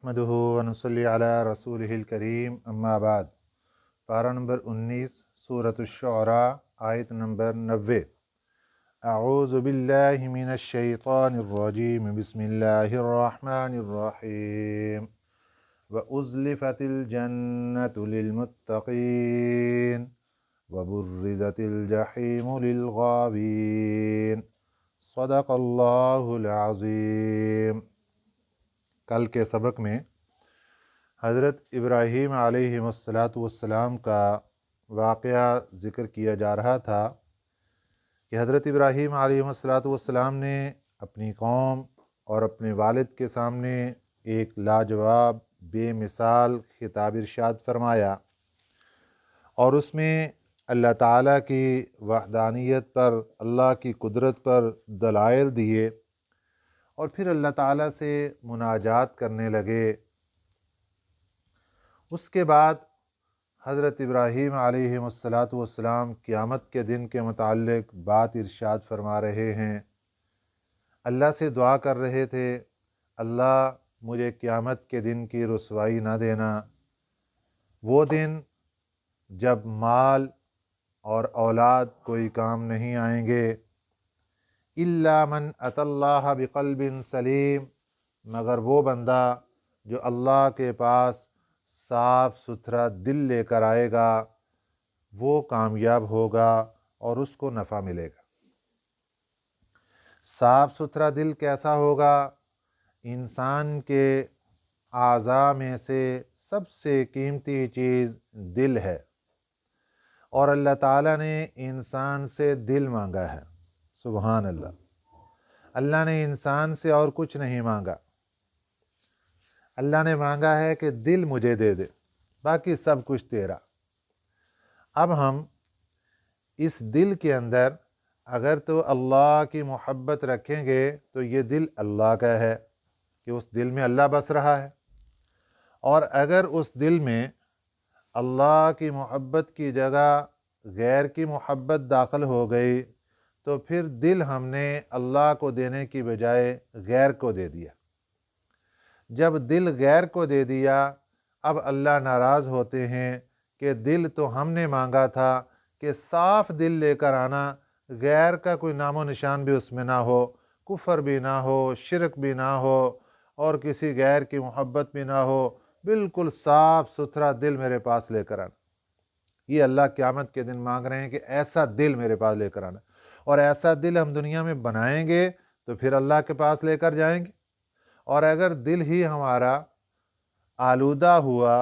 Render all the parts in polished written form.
نحمدہ ونصلی علی رسولہ الکریم اما بعد۔ پارہ نمبر 19 سورۃ الشعراء آیت نمبر 90۔ اعوذ باللہ من الشیطان الرجیم بسم اللہ الرحمن الرحیم وَأُزْلِفَتِ الْجَنَّةُ لِلْمُتَّقِينَ وَبُرِّزَتِ الْجَحِيمُ لِلْغَاوِينَ صدق اللہ العظیم۔ کل کے سبق میں حضرت ابراہیم علیہ السلام کا واقعہ ذکر کیا جا رہا تھا کہ حضرت ابراہیم علیہ السلام نے اپنی قوم اور اپنے والد کے سامنے ایک لاجواب بے مثال خطاب ارشاد فرمایا، اور اس میں اللہ تعالیٰ کی وحدانیت پر، اللہ کی قدرت پر دلائل دیے، اور پھر اللہ تعالیٰ سے مناجات کرنے لگے۔ اس کے بعد حضرت ابراہیم علیہ السلام قیامت کے دن کے متعلق بات ارشاد فرما رہے ہیں۔ اللہ سے دعا کر رہے تھے، اللہ مجھے قیامت کے دن کی رسوائی نہ دینا، وہ دن جب مال اور اولاد کوئی کام نہیں آئیں گے، الا من اتی اللہ بقلب سلیم، مگر وہ بندہ جو اللہ کے پاس صاف ستھرا دل لے کر آئے گا، وہ کامیاب ہوگا اور اس کو نفع ملے گا۔ صاف ستھرا دل کیسا ہوگا؟ انسان کے اعضاء میں سے سب سے قیمتی چیز دل ہے، اور اللہ تعالیٰ نے انسان سے دل مانگا ہے۔ سبحان اللہ، اللہ نے انسان سے اور کچھ نہیں مانگا، اللہ نے مانگا ہے کہ دل مجھے دے دے، باقی سب کچھ تیرا۔ اب ہم اس دل کے اندر اگر تو اللہ کی محبت رکھیں گے تو یہ دل اللہ کا ہے کہ اس دل میں اللہ بس رہا ہے، اور اگر اس دل میں اللہ کی محبت کی جگہ غیر کی محبت داخل ہو گئی تو پھر دل ہم نے اللہ کو دینے کی بجائے غیر کو دے دیا۔ جب دل غیر کو دے دیا، اب اللہ ناراض ہوتے ہیں کہ دل تو ہم نے مانگا تھا کہ صاف دل لے کر آنا، غیر کا کوئی نام و نشان بھی اس میں نہ ہو، کفر بھی نہ ہو، شرک بھی نہ ہو، اور کسی غیر کی محبت بھی نہ ہو، بالکل صاف ستھرا دل میرے پاس لے کر آنا۔ یہ اللہ قیامت کے دن مانگ رہے ہیں کہ ایسا دل میرے پاس لے کر آنا، اور ایسا دل ہم دنیا میں بنائیں گے تو پھر اللہ کے پاس لے کر جائیں گے۔ اور اگر دل ہی ہمارا آلودہ ہوا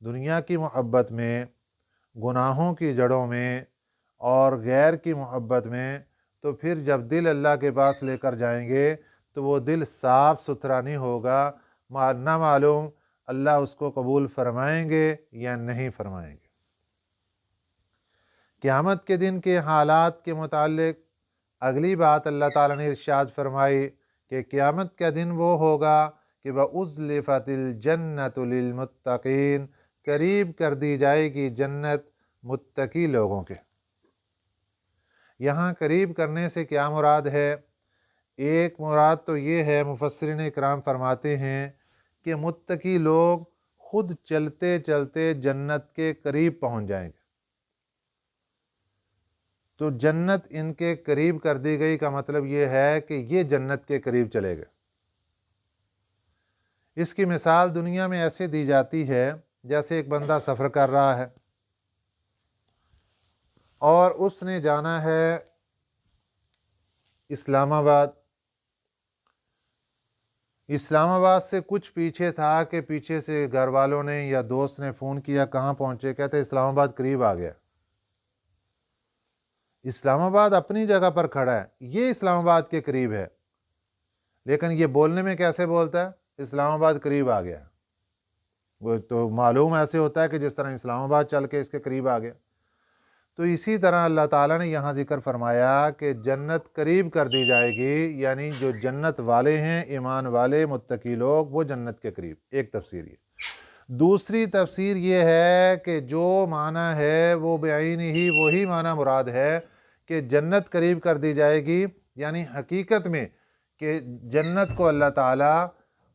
دنیا کی محبت میں، گناہوں کی جڑوں میں اور غیر کی محبت میں، تو پھر جب دل اللہ کے پاس لے کر جائیں گے تو وہ دل صاف ستھرا نہیں ہوگا، نہ معلوم اللہ اس کو قبول فرمائیں گے یا نہیں فرمائیں گے۔ قیامت کے دن کے حالات کے متعلق اگلی بات اللہ تعالیٰ نے ارشاد فرمائی کہ قیامت کا دن وہ ہوگا کہ وَأُزْلِفَتِ الْجَنَّةُ لِلْمُتَّقِينَ، قریب کر دی جائے گی جنت متقی لوگوں کے۔ یہاں قریب کرنے سے کیا مراد ہے؟ ایک مراد تو یہ ہے، مفسرین اکرام فرماتے ہیں کہ متقی لوگ خود چلتے چلتے جنت کے قریب پہنچ جائیں گے۔ تو جنت ان کے قریب کر دی گئی کا مطلب یہ ہے کہ یہ جنت کے قریب چلے گئے۔ اس کی مثال دنیا میں ایسے دی جاتی ہے جیسے ایک بندہ سفر کر رہا ہے اور اس نے جانا ہے اسلام آباد۔ اسلام آباد سے کچھ پیچھے تھا کہ پیچھے سے گھر والوں نے یا دوست نے فون کیا، کہاں پہنچے؟ کہتے اسلام آباد قریب آ گیا۔ اسلام آباد اپنی جگہ پر کھڑا ہے، یہ اسلام آباد کے قریب ہے، لیکن یہ بولنے میں کیسے بولتا ہے؟ اسلام آباد قریب آ گیا۔ وہ تو معلوم ایسے ہوتا ہے کہ جس طرح اسلام آباد چل کے اس کے قریب آ گیا۔ تو اسی طرح اللہ تعالیٰ نے یہاں ذکر فرمایا کہ جنت قریب کر دی جائے گی، یعنی جو جنت والے ہیں، ایمان والے متقی لوگ، وہ جنت کے قریب۔ ایک تفسیر یہ۔ دوسری تفسیر یہ ہے کہ جو معنی ہے وہ بعین ہی وہی معنی مراد ہے کہ جنت قریب کر دی جائے گی، یعنی حقیقت میں کہ جنت کو اللہ تعالیٰ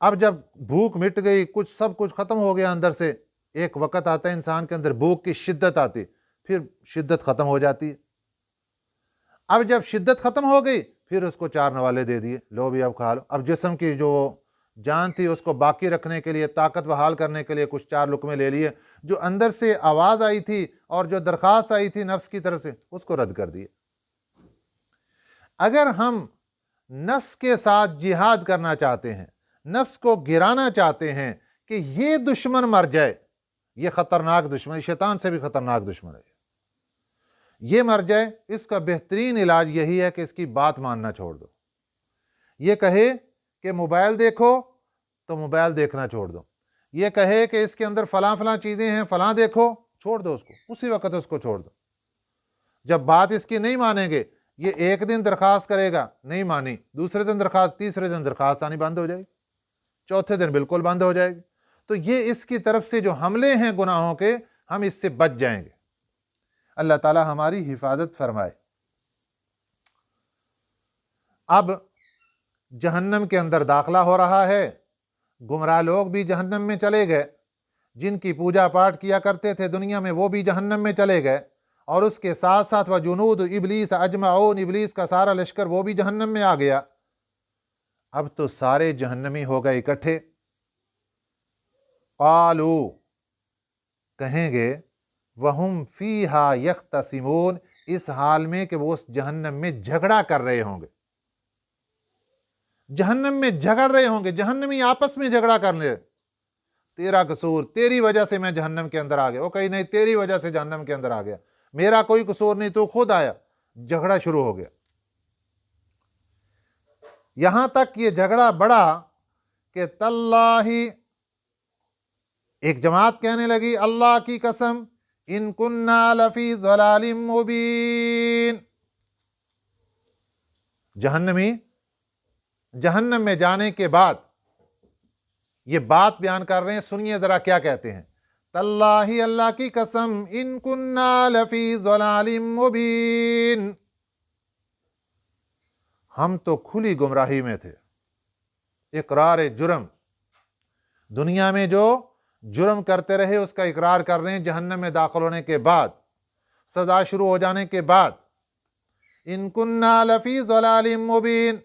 اب جب بھوک مٹ گئی، کچھ سب کچھ ختم ہو گیا اندر سے، ایک وقت آتا ہے انسان کے اندر بھوک کی شدت آتی، پھر شدت ختم ہو جاتی ہے۔ اب جب شدت ختم ہو گئی پھر اس کو 4 نوالے دے دیے، لو بھی اب کھا لو۔ اب جسم کی جو جان تھی اس کو باقی رکھنے کے لیے، طاقت بحال کرنے کے لیے کچھ 4 لقمے لے لیے، جو اندر سے آواز آئی تھی اور جو درخواست آئی تھی نفس کی طرف سے اس کو رد کر دیے۔ اگر ہم نفس کے ساتھ جہاد کرنا چاہتے ہیں، نفس کو گرانا چاہتے ہیں کہ یہ دشمن مر جائے، یہ خطرناک دشمن، شیطان سے بھی خطرناک دشمن ہے، یہ مر جائے، اس کا بہترین علاج یہی ہے کہ اس کی بات ماننا چھوڑ دو۔ یہ کہے کہ موبائل دیکھو تو موبائل دیکھنا چھوڑ دو، یہ کہے کہ اس کے اندر فلاں فلاں چیزیں ہیں فلاں دیکھو، چھوڑ دو اس کو، اسی وقت اس کو چھوڑ دو۔ جب بات اس کی نہیں مانیں گے، یہ ایک دن درخواست کرے گا، نہیں مانی، دوسرے دن درخواست، تیسرے دن درخواست آنی بند ہو جائے گی، چوتھے دن بالکل بند ہو جائے گی۔ تو یہ اس کی طرف سے جو حملے ہیں گناہوں کے، ہم اس سے بچ جائیں گے۔ اللہ تعالی ہماری حفاظت فرمائے۔ اب جہنم کے اندر داخلہ ہو رہا ہے، گمراہ لوگ بھی جہنم میں چلے گئے، جن کی پوجا پاٹ کیا کرتے تھے دنیا میں وہ بھی جہنم میں چلے گئے، اور اس کے ساتھ ساتھ وجنود ابلیس اجمعون، ابلیس کا سارا لشکر وہ بھی جہنم میں آ گیا۔ اب تو سارے جہنمی ہو گئے اکٹھے۔ قالو، کہیں گے، وہم فیہا یختصمون، اس حال میں کہ وہ اس جہنم میں جھگڑا کر رہے ہوں گے، جہنم میں جھگڑ رہے ہوں گے، جہنمی آپس میں جھگڑا کر لے، تیرا قصور، تیری وجہ سے میں جہنم کے اندر آ گیا، وہ کہیں نہیں تیری وجہ سے جہنم کے اندر آ گیا، میرا کوئی قصور نہیں، تو خود آیا، جھگڑا شروع ہو گیا۔ یہاں تک یہ جھگڑا بڑھا کہ تاللہ، ایک جماعت کہنے لگی اللہ کی قسم، ان کننا لفی ضلال مبین، جہنمی جہنم میں جانے کے بعد یہ بات بیان کر رہے ہیں، سنیے ذرا کیا کہتے ہیں۔ تاللہ، اللہ کی قسم، ان کننا لفی ضلال مبین، ہم تو کھلی گمراہی میں تھے، اقرار جرم، دنیا میں جو جرم کرتے رہے اس کا اقرار کر رہے ہیں، جہنم میں داخل ہونے کے بعد، سزا شروع ہو جانے کے بعد، ان کننا لفی ضلال مبین،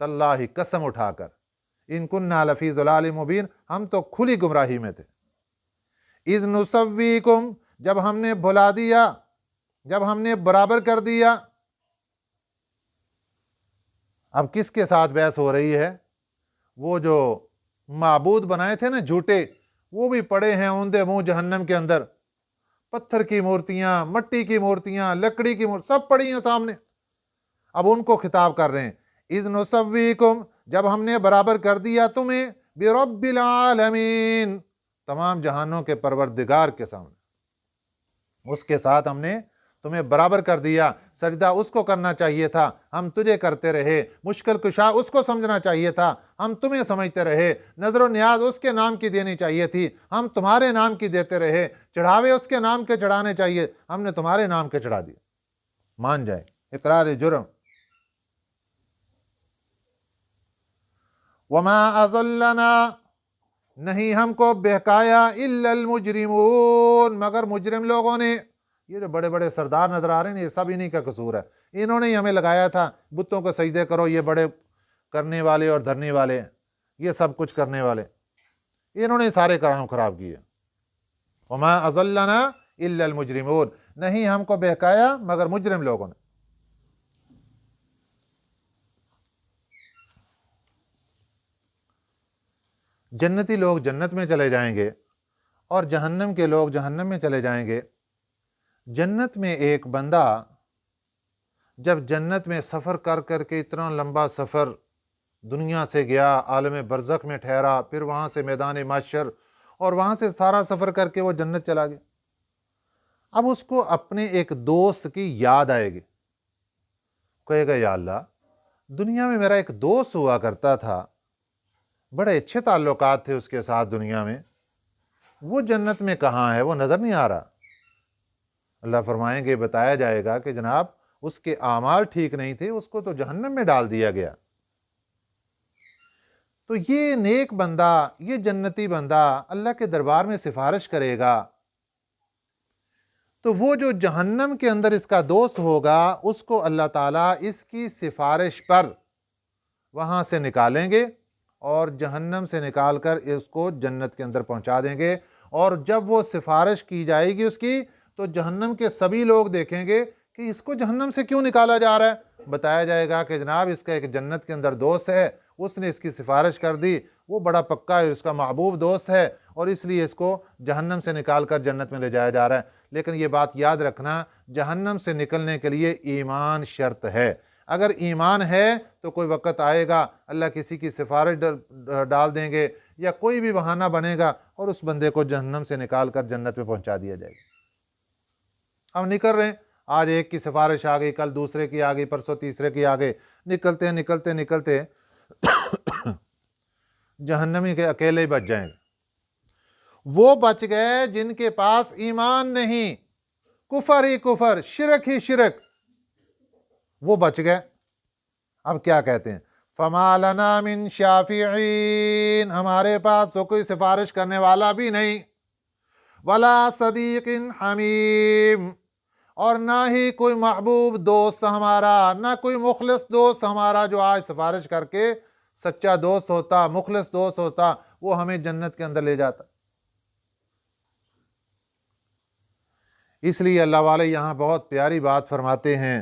تاللہ قسم اٹھا کر، ان کننا لفی ضلال مبین، ہم تو کھلی گمراہی میں تھے۔ اذ نسویکم، جب ہم نے بھلا دیا، جب ہم نے برابر کر دیا۔ اب کس کے ساتھ بحث ہو رہی ہے؟ وہ جو معبود بنائے تھے نا جھوٹے، وہ بھی پڑے ہیں اوندے منہ جہنم کے اندر، پتھر کی مورتیاں، مٹی کی مورتیاں، لکڑی کی مورتیاں سب پڑی ہیں سامنے۔ اب ان کو خطاب کر رہے ہیں، اذ نسویکم، جب ہم نے برابر کر دیا تمہیں، برب العالمین، تمام جہانوں کے پروردگار کے سامنے، اس کے ساتھ ہم نے تمہیں برابر کر دیا، سجدہ اس کو کرنا چاہیے تھا، ہم تجھے کرتے رہے، مشکل کشا اس کو سمجھنا چاہیے تھا، ہم تمہیں سمجھتے رہے، نظر و نیاز اس کے نام کی دینی چاہیے تھی، ہم تمہارے نام کی دیتے رہے، چڑھاوے اس کے نام کے چڑھانے چاہیے، ہم نے تمہارے نام کے چڑھا دیے۔ مان جائیں، اقرار جرم۔ وما اضلنا، نہیں ہم کو بہکایا، الا المجرمون، مگر مجرم لوگوں نے۔ یہ جو بڑے بڑے سردار نظر آ رہے ہیں یہ سب انہی کا قصور ہے، انہوں نے ہی ہمیں لگایا تھا بتوں کو سجدے کرو، یہ بڑے کرنے والے اور دھرنے والے، یہ سب کچھ کرنے والے، انہوں نے سارے کام خراب کیے۔ وما اضلنا الا المجرمون، نہیں ہم کو بہکایا مگر مجرم لوگوں نے۔ جنتی لوگ جنت میں چلے جائیں گے اور جہنم کے لوگ جہنم میں چلے جائیں گے۔ جنت میں ایک بندہ جب جنت میں سفر کر کر کے اتنا لمبا سفر دنیا سے گیا، عالم برزخ میں ٹھہرا، پھر وہاں سے میدان محشر، اور وہاں سے سارا سفر کر کے وہ جنت چلا گیا۔ اب اس کو اپنے ایک دوست کی یاد آئے گی، کہے گا یا اللہ، دنیا میں میرا ایک دوست ہوا کرتا تھا، بڑے اچھے تعلقات تھے اس کے ساتھ دنیا میں، وہ جنت میں کہاں ہے، وہ نظر نہیں آ رہا۔ اللہ فرمائیں گے، بتایا جائے گا کہ جناب اس کے اعمال ٹھیک نہیں تھے، اس کو تو جہنم میں ڈال دیا گیا۔ تو یہ نیک بندہ، یہ جنتی بندہ اللہ کے دربار میں سفارش کرے گا، تو وہ جو جہنم کے اندر اس کا دوست ہوگا اس کو اللہ تعالیٰ اس کی سفارش پر وہاں سے نکالیں گے اور جہنم سے نکال کر اس کو جنت کے اندر پہنچا دیں گے۔ اور جب وہ سفارش کی جائے گی اس کی، تو جہنم کے سبھی لوگ دیکھیں گے کہ اس کو جہنم سے کیوں نکالا جا رہا ہے۔ بتایا جائے گا کہ جناب اس کا ایک جنت کے اندر دوست ہے، اس نے اس کی سفارش کر دی، وہ بڑا پکا ہے، اس کا محبوب دوست ہے، اور اس لیے اس کو جہنم سے نکال کر جنت میں لے جایا جا رہا ہے۔ لیکن یہ بات یاد رکھنا، جہنم سے نکلنے کے لیے ایمان شرط ہے۔ اگر ایمان ہے تو کوئی وقت آئے گا اللہ کسی کی سفارش ڈال دیں گے یا کوئی بھی بہانہ بنے گا اور اس بندے کو جہنم سے نکال کر جنت میں پہنچا دیا جائے گا۔ ہم نکل رہے ہیں، آج ایک کی سفارش آ گئی، کل دوسرے کی آ گئی، پرسوں تیسرے کی آ گئی، نکلتے نکلتے نکلتے جہنمی کے اکیلے ہی بچ جائیں گے۔ وہ بچ گئے جن کے پاس ایمان نہیں، کفر ہی کفر، شرک ہی شرک، وہ بچ گئے۔ اب کیا کہتے ہیں؟ فَمَا لَنَا مِن شَافِعِينَ، ہمارے پاس تو کوئی سفارش کرنے والا بھی نہیں، وَلَا صَدِيقٍ حَمِيمٍ، اور نہ ہی کوئی محبوب دوست ہمارا، نہ کوئی مخلص دوست ہمارا جو آج سفارش کر کے سچا دوست ہوتا، مخلص دوست ہوتا، وہ ہمیں جنت کے اندر لے جاتا۔ اس لیے اللہ والے یہاں بہت پیاری بات فرماتے ہیں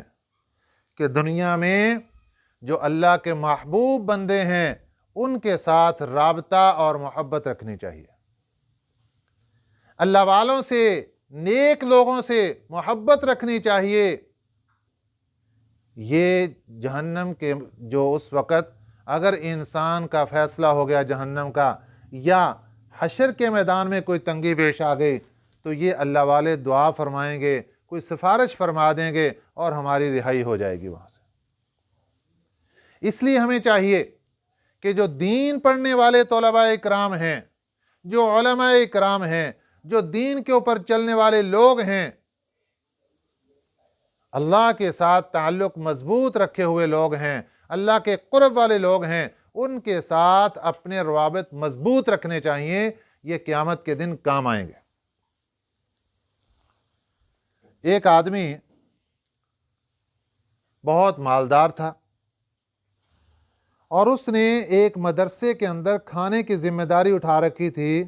کہ دنیا میں جو اللہ کے محبوب بندے ہیں ان کے ساتھ رابطہ اور محبت رکھنی چاہیے۔ اللہ والوں سے، نیک لوگوں سے محبت رکھنی چاہیے۔ یہ جہنم کے جو اس وقت اگر انسان کا فیصلہ ہو گیا جہنم کا، یا حشر کے میدان میں کوئی تنگی پیش آ گئی، تو یہ اللہ والے دعا فرمائیں گے، کوئی سفارش فرما دیں گے اور ہماری رہائی ہو جائے گی وہاں سے۔ اس لیے ہمیں چاہیے کہ جو دین پڑھنے والے طلباء اکرام ہیں، جو علماء اکرام ہیں، جو دین کے اوپر چلنے والے لوگ ہیں، اللہ کے ساتھ تعلق مضبوط رکھے ہوئے لوگ ہیں، اللہ کے قرب والے لوگ ہیں، ان کے ساتھ اپنے روابط مضبوط رکھنے چاہیے۔ یہ قیامت کے دن کام آئیں گے۔ ایک آدمی بہت مالدار تھا اور اس نے ایک مدرسے کے اندر کھانے کی ذمہ داری اٹھا رکھی تھی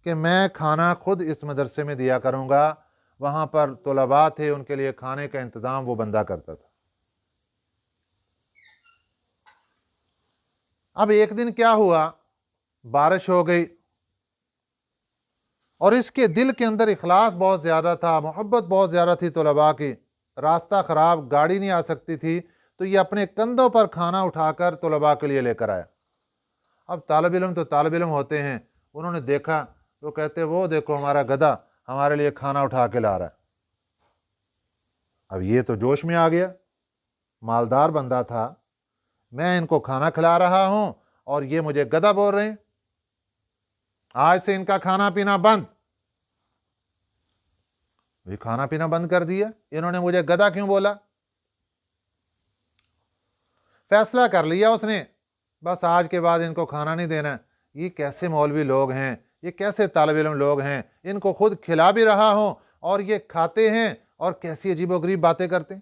کہ میں کھانا خود اس مدرسے میں دیا کروں گا۔ وہاں پر طلباء تھے، ان کے لیے کھانے کا انتظام وہ بندہ کرتا تھا۔ اب ایک دن کیا ہوا، بارش ہو گئی اور اس کے دل کے اندر اخلاص بہت زیادہ تھا، محبت بہت زیادہ تھی طلباء کی۔ راستہ خراب، گاڑی نہیں آ سکتی تھی، تو یہ اپنے کندھوں پر کھانا اٹھا کر طلباء کے لیے لے کر آیا۔ اب طالب علم تو طالب علم ہوتے ہیں، انہوں نے دیکھا، وہ کہتے وہ دیکھو ہمارا گدھا ہمارے لیے کھانا اٹھا کے لا رہا ہے۔ اب یہ تو جوش میں آ گیا، مالدار بندہ تھا، میں ان کو کھانا کھلا رہا ہوں اور یہ مجھے گدھا بول رہے ہیں، آج سے ان کا کھانا پینا بند۔ یہ کھانا پینا بند کر دیا، انہوں نے مجھے گدھا کیوں بولا؟ فیصلہ کر لیا اس نے، بس آج کے بعد ان کو کھانا نہیں دینا۔ یہ کیسے مولوی لوگ ہیں، یہ کیسے طالب علم لوگ ہیں، ان کو خود کھلا بھی رہا ہوں اور یہ کھاتے ہیں اور کیسی عجیب و غریب باتیں کرتے ہیں۔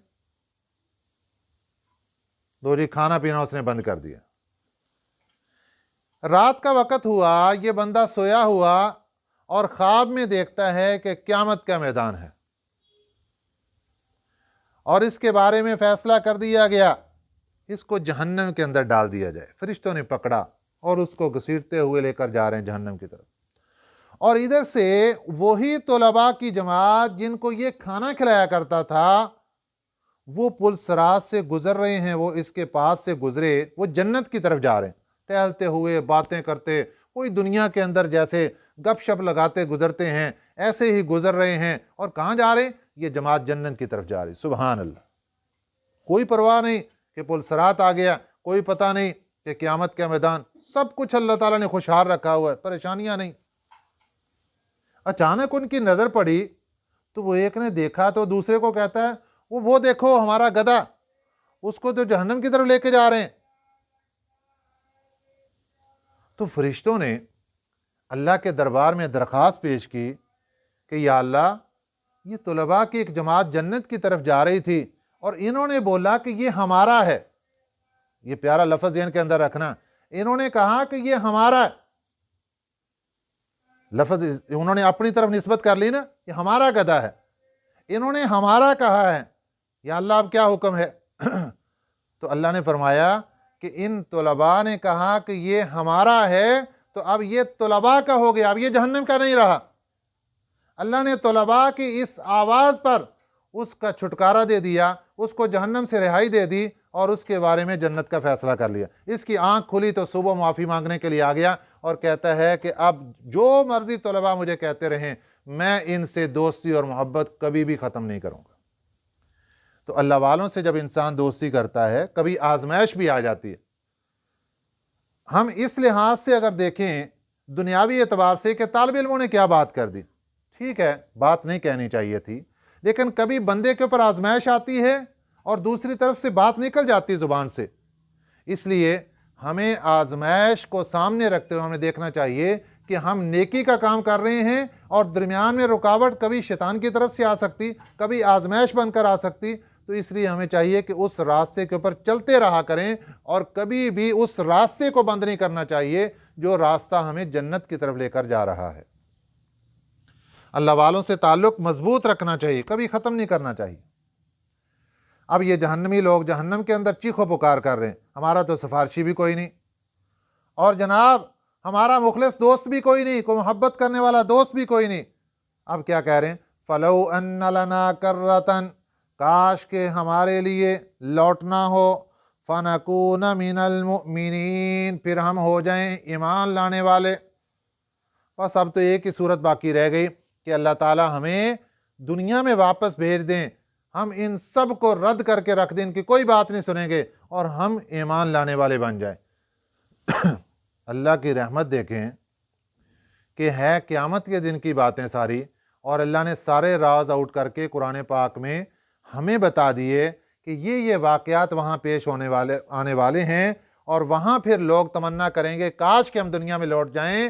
دو جی کھانا پینا اس نے بند کر دیا۔ رات کا وقت ہوا، یہ بندہ سویا ہوا اور خواب میں دیکھتا ہے کہ قیامت کا میدان ہے اور اس کے بارے میں فیصلہ کر دیا گیا، اس کو جہنم کے اندر ڈال دیا جائے۔ فرشتوں نے پکڑا اور اس کو گھسیٹتے ہوئے لے کر جا رہے ہیں جہنم کی طرف۔ اور ادھر سے وہی طلباء کی جماعت جن کو یہ کھانا کھلایا کرتا تھا، وہ پل صراط سے گزر رہے ہیں، وہ اس کے پاس سے گزرے، وہ جنت کی طرف جا رہے ہیں، ٹہلتے ہوئے، باتیں کرتے، کوئی دنیا کے اندر جیسے گپ شپ لگاتے گزرتے ہیں ایسے ہی گزر رہے ہیں۔ اور کہاں جا رہے ہیں؟ یہ جماعت جنت کی طرف جا رہی۔ سبحان اللہ، کوئی پرواہ نہیں کہ پل صراط آ گیا، کوئی پتہ نہیں کہ قیامت کا میدان، سب کچھ اللہ تعالیٰ نے خوشحال رکھا ہوا ہے، پریشانیاں نہیں۔ اچانک ان کی نظر پڑی تو وہ ایک نے دیکھا تو دوسرے کو کہتا ہے وہ دیکھو ہمارا گدھا، اس کو تو جہنم کی طرف لے کے جا رہے ہیں۔ تو فرشتوں نے اللہ کے دربار میں درخواست پیش کی کہ یا اللہ، یہ طلباء کی ایک جماعت جنت کی طرف جا رہی تھی اور انہوں نے بولا کہ یہ ہمارا ہے. یہ پیارا لفظ ذہن کے اندر رکھنا، انہوں نے کہا کہ یہ ہمارا ہے. لفظ انہوں نے اپنی طرف نسبت کر لی نا، یہ ہمارا گدھا ہے، انہوں نے ہمارا کہا ہے. یا اللہ اب کیا حکم ہے؟ تو اللہ نے فرمایا کہ ان طلباء نے کہا کہ یہ ہمارا ہے، تو اب یہ طلباء کا ہو گیا، اب یہ جہنم کا نہیں رہا. اللہ نے طلباء کی اس آواز پر اس کا چھٹکارا دے دیا، اس کو جہنم سے رہائی دے دی اور اس کے بارے میں جنت کا فیصلہ کر لیا. اس کی آنکھ کھلی تو صبح معافی مانگنے کے لیے آ گیا اور کہتا ہے کہ اب جو مرضی طلباء مجھے کہتے رہیں، میں ان سے دوستی اور محبت کبھی بھی ختم نہیں کروں گا. تو اللہ والوں سے جب انسان دوستی کرتا ہے، کبھی آزمائش بھی آ جاتی ہے. ہم اس لحاظ سے اگر دیکھیں دنیاوی اعتبار سے کہ طالب علموں نے کیا بات کر دی، ٹھیک ہے، بات نہیں کہنی چاہیے تھی، لیکن کبھی بندے کے اوپر آزمائش آتی ہے اور دوسری طرف سے بات نکل جاتی ہے زبان سے. اس لیے ہمیں آزمائش کو سامنے رکھتے ہوئے ہمیں دیکھنا چاہیے کہ ہم نیکی کا کام کر رہے ہیں اور درمیان میں رکاوٹ کبھی شیطان کی طرف سے آ سکتی، کبھی آزمائش بن کر آ سکتی. تو اس لیے ہمیں چاہیے کہ اس راستے کے اوپر چلتے رہا کریں اور کبھی بھی اس راستے کو بند نہیں کرنا چاہیے جو راستہ ہمیں جنت کی طرف لے کر جا رہا ہے. اللہ والوں سے تعلق مضبوط رکھنا چاہیے، کبھی ختم نہیں کرنا چاہیے. اب یہ جہنمی لوگ جہنم کے اندر چیخو پکار کر رہے ہیں، ہمارا تو سفارشی بھی کوئی نہیں، اور جناب ہمارا مخلص دوست بھی کوئی نہیں، کوئی محبت کرنے والا دوست بھی کوئی نہیں. اب کیا کہہ رہے ہیں؟ فَلَوْ أَنَّ لَنَا كَرَّةً، کاش کہ ہمارے لیے لوٹنا ہو، فَنَكُونَ مِنَ الْمُؤْمِنِينَ، پھر ہم ہو جائیں ایمان لانے والے. بس اب تو ایک ہی صورت باقی رہ گئی کہ اللہ تعالی ہمیں دنیا میں واپس بھیج دیں، ہم ان سب کو رد کر کے رکھ دیں، ان کی کوئی بات نہیں سنیں گے اور ہم ایمان لانے والے بن جائیں. اللہ کی رحمت دیکھیں کہ ہے قیامت کے دن کی باتیں ساری، اور اللہ نے سارے راز آؤٹ کر کے قرآن پاک میں ہمیں بتا دیے کہ یہ واقعات وہاں پیش آنے والے ہیں، اور وہاں پھر لوگ تمنا کریں گے کاش کہ ہم دنیا میں لوٹ جائیں.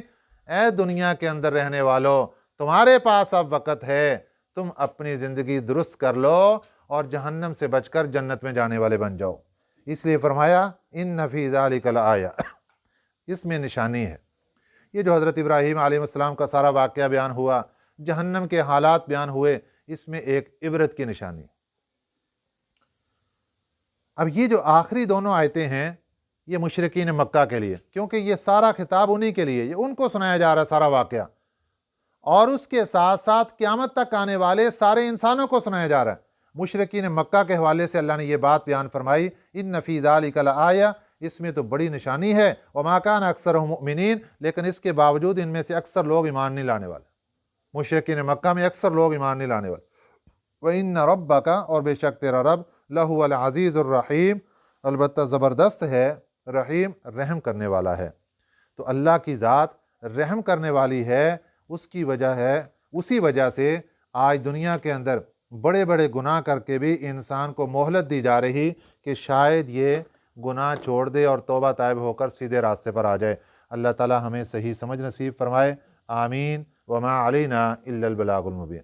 اے دنیا کے اندر رہنے والوں، تمہارے پاس اب وقت ہے، تم اپنی زندگی درست کر لو اور جہنم سے بچ کر جنت میں جانے والے بن جاؤ. اس لیے فرمایا ان فی ذلک لآیہ، اس میں نشانی ہے. یہ جو حضرت ابراہیم علیہ السلام کا سارا واقعہ بیان ہوا، جہنم کے حالات بیان ہوئے، اس میں ایک عبرت کی نشانی. اب یہ جو آخری دونوں آیتیں ہیں یہ مشرکین مکہ کے لیے، کیونکہ یہ سارا خطاب انہی کے لیے، یہ ان کو سنایا جا رہا ہے سارا واقعہ، اور اس کے ساتھ ساتھ قیامت تک آنے والے سارے انسانوں کو سنایا جا رہا ہے. مشرکین مکہ کے حوالے سے اللہ نے یہ بات بیان فرمائی، ان فی ذلک لآیہ، اس میں تو بڑی نشانی ہے. وما کان اکثرهم مؤمنین، لیکن اس کے باوجود ان میں سے اکثر لوگ ایمان نہیں لانے والے. مشرکین مکہ میں اکثر لوگ ایمان نہیں لانے والے. وَإِنَّ رَبَّكَ، اور بے شک تیرا رب، لَهُوَ الْعَزِيزُ الرَّحِيمُ، البتہ زبردست ہے، رحیم، رحم کرنے والا ہے. تو اللہ کی ذات رحم کرنے والی ہے، اسی وجہ سے آج دنیا کے اندر بڑے بڑے گناہ کر کے بھی انسان کو مہلت دی جا رہی کہ شاید یہ گناہ چھوڑ دے اور توبہ طائب ہو کر سیدھے راستے پر آ جائے. اللہ تعالی ہمیں صحیح سمجھ نصیب فرمائے. آمین. وما علینا الا البلاغ المبین.